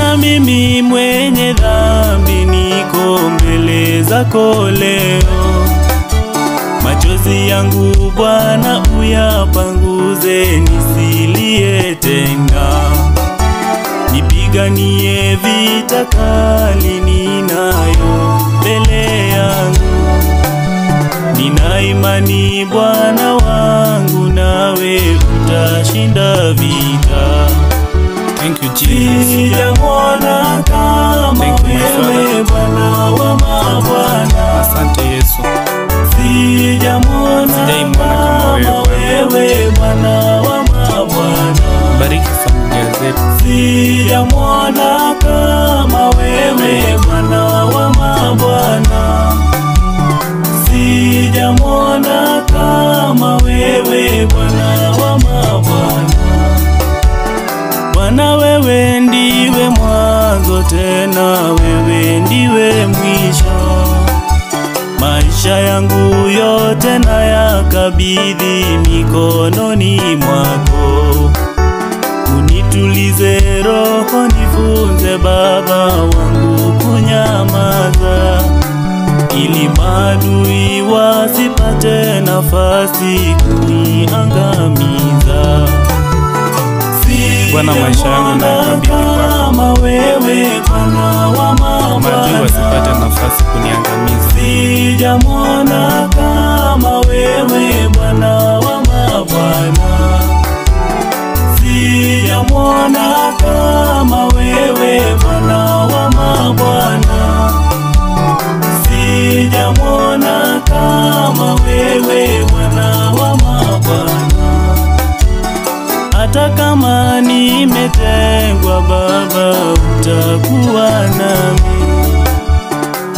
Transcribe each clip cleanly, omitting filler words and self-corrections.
Bwana, mimi mwenye dhambi niko mbele zako leo. Machozi yangu Bwana uyapanguze, nisilie tena. Nipiganie vita kali ninayo mbele yangu. Nina imani Bwana wangu, nawe utashinda vita. Thank you, Jesus. Sijamwona kama wewe Bwana wa mabwana. Asante Yesu. Sijamwona kama wewe Bwana wa mabwana. Bariki familia zetu. Sijamwona kama wewe Bwana wa mabwana. Sijamwona kama wewe Bwana wa mabwana. Bwana, wewe ndiwe mwanzo, tena wewe ndiwe mwisho. Maisha yangu yote na yakabidhi mikononi mwako. Unitulize roho, nifunze Baba wangu kunyamaza, ili maadui wasipate nafasi kuniangamiza. Bwana, maisha yangu nakabidhi kwako. Wewe Bwana wa mabwana, maadui wasipate nafasi kuniangamiza. Sijamwona kama wewe Bwana wa mabwana. Sijamwona kama wewe Bwana wa mabwana. Sijamwona kama wewe Bwana wa mabwana. Hata kama nimetengwa Baba, utakuwa nami.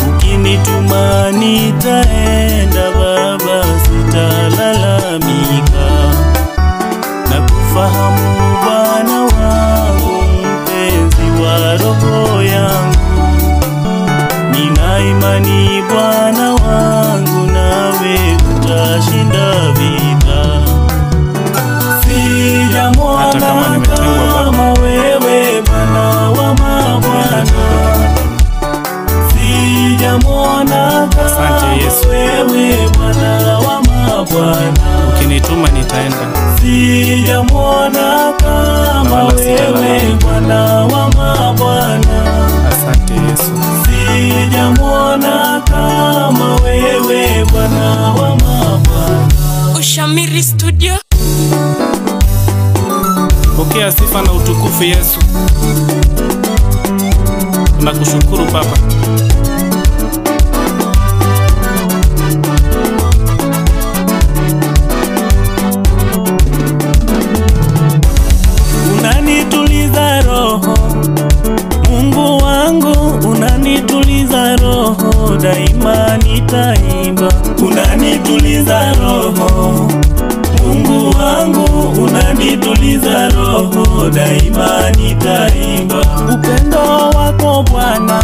Ukinituma nitaenda Baba, sitalalamika. Na kufahamu Bwana wangu, mpenzi wa roho yangu. Nina imani Bwana wangu, nawe utashinda vita. Hata kama nimetengwa Baba, wewe Bwana wa mabwana. Sijamwona kama wewe Bwana wa mabwana. Ukinituma nitaenda. Sijamwona kama wewe Bwana wa mabwana. Asante Yesu. Sijamwona kama wewe Bwana wa mabwana. Ushamiri Studio. Pokea sifa na utukufu Yesu. Tunakushukuru Baba. Unanituliza roho, Mungu wangu, unanituliza roho, daima nitaimba. Unanituliza roho, Mungu wangu, unanituliza roho, daima nitaimba. Upendo wako Bwana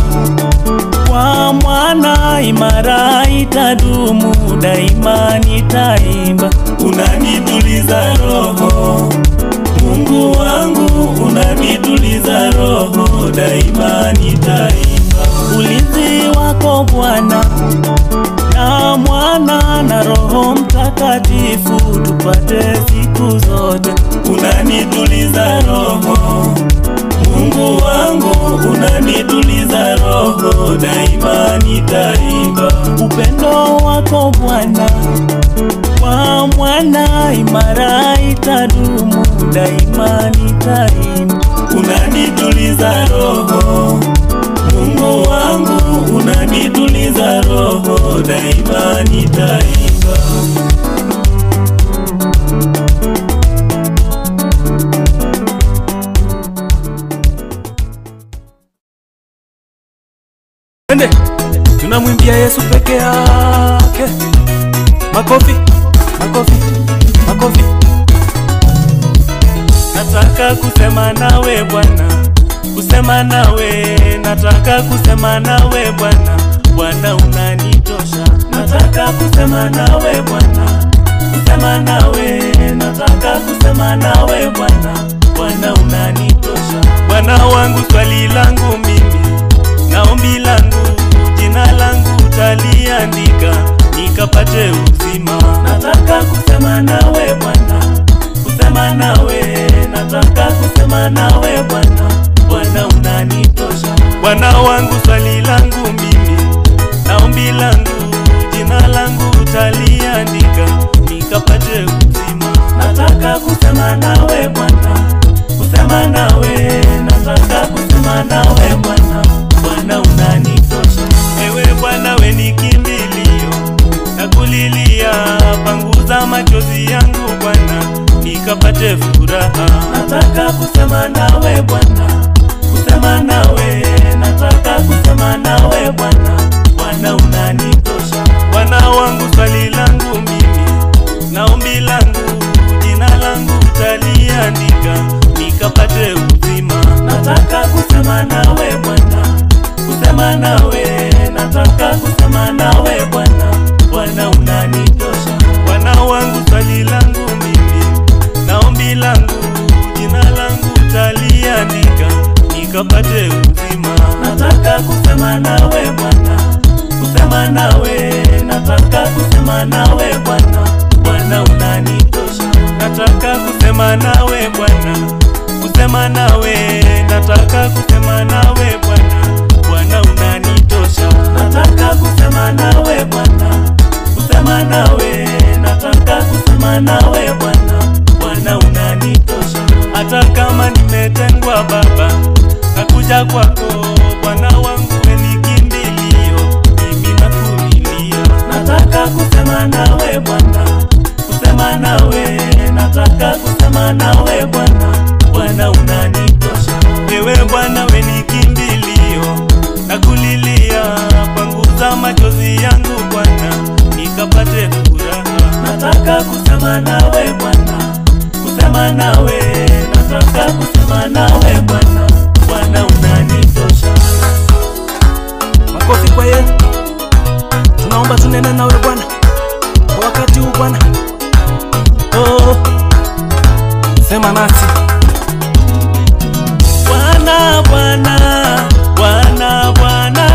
kwa mwana imara itadumu, daima nitaimba. Unanituliza roho, Mungu wangu, unanituliza roho, daima nitaimba. Ulinzi wako Bwana na Mwana na Roho Mtakatifu, tupate siku zote. Unanituliza roho, Mungu wangu, unanituliza roho, daima nitaimba. Upendo wako Bwana kwa mwana imara itadumu, daima nitaimba. Unanituliza roho, Mungu wangu, unanituliza roho, daima nitaimba. Twende, tunamwimbia Yesu peke yake. Makofi, makofi, makofi. Nataka kusema nawe Bwana, kusema nawe, nataka kusema nawe Bwana. Bwana unanitosha. Nataka kusema nawe Bwana, kusema nawe, nataka kusema nawe Bwana. Bwana unanitosha. Bwana wangu swali langu mimi na ombi langu, jina langu utaliandika nikapate uzima. Nataka kusema nawe Bwana, kusema nawe, nataka kusema nawe Bwana, Bwana unanitosha. Bwana wangu swali langu mimi na ombi langu, jina langu utaliandika nikapate uzima. Nataka kusema nawe Bwana, kusema nawe, nataka kusema nawe Bwana, Bwana unanitosha. Ewe Bwana we ni kimbilio, nakulilia, panguza machozi yangu Bwana, nikapate furaha. Nataka kusema nawe Bwana, kusema nawe, nataka kusema nawe Bwana, Bwana unanitosha. Bwana wangu swali langu mimi na ombi langu, jina langu utaliandika nikapate uzima. Nataka kusema nawe Bwana, kusema nawe, nataka kusema nawe Bwana, Bwana unanitosha. Bwana wangu swali langu mimi na ombi langu, jina langu utaliandika nikapate uzima. Nataka kusema nawe Bwana, kusema nawe, nataka kusema nawe Bwana, Bwana unanitosha. Nataka kusema nawe Bwana, kusema nawe, nataka kusema nawe Bwana, Bwana unanitosha. Nataka kusema nawe Bwana, kusema nawe, nataka kusema nawe Bwana, Bwana unanitosha. Hata kama nimetengwa Baba, nakuja kwako Bwana wangu we ni kimbilio, mimi nakulilia. Nataka kusema nawe Bwana, kusema nawe, nataka kusema nawe Bwana, Bwana unanitosha. Ewe Bwana we ni kimbilio, nakulilia, panguza machozi yangu Bwana, nikapate furaha. Nataka kusema nawe Bwana, kusema nawe, nataka kusema nawe Bwana, Bwana unanitosha. Makofi kwa yeye. Tunaomba tunene nawe Bwana kwa wakati huu Bwana. Oh, sema nasi Bwana, Bwana, Bwana, Bwana,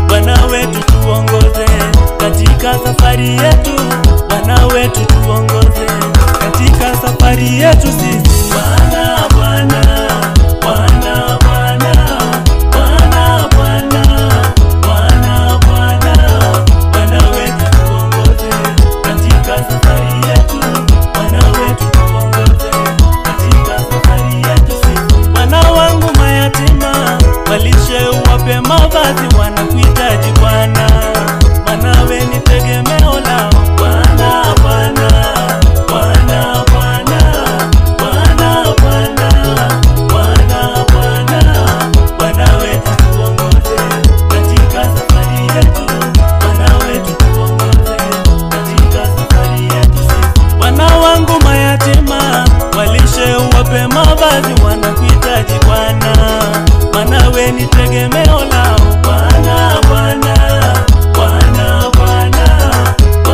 Bwana wetu tuongoze katika safari yetu. Bwana wetu tuongoze katika safari yetu sisi. Bwana, Bwana, Bwana, Bwana, Bwana, Bwana, Bwana, Bwana, Bwana wetu tuongoze katika safari yetu. Bwana wetu tuongoze katika safari yetu sisi. Bwana wangu mayatima walishe, uwape mavazi, wanakuhitaji Bwana, Bwana we ni tegemeo lao. Bwana, Bwana, Bwana, Bwana, Bwana, Bwana, Bwana, Bwana, Bwana wetu tuongoze katika safari yetu. Bwana wetu tuongoze katika safari yetu sisi. Bwana wangu mayatima walishe, uwape mavazi, wanakuhitaji Bwana, Bwana we ni tegemeo lao. Bwana, Bwana, Bwana, Bwana,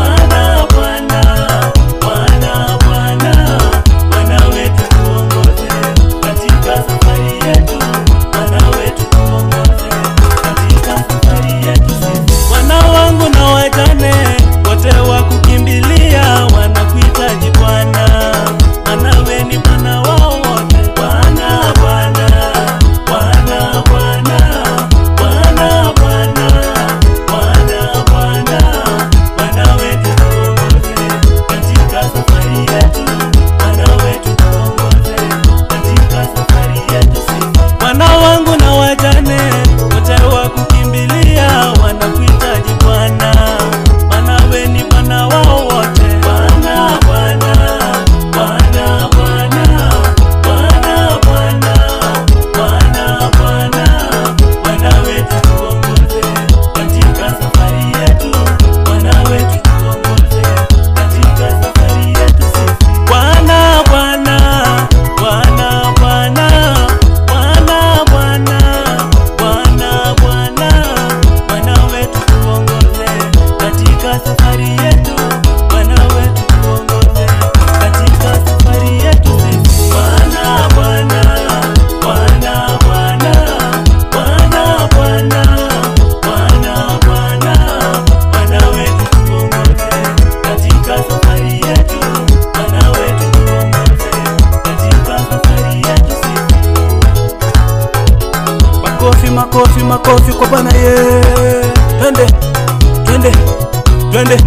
Bwana, Bwana, Bwana, Bwana, Bwana wetu tuongoze katika safari yetu. Bwana wetu tuongoze katika safari yetu sisi. Bwana wangu na wajane wote wakukimbilia, wanakuhitaji Bwana, Bwana we ni Bwana wao wote. Bwana, Bwana, Bwana, Bwana, makofi, makofi, makofi kwa Bwana ye. Twende, twende, twende.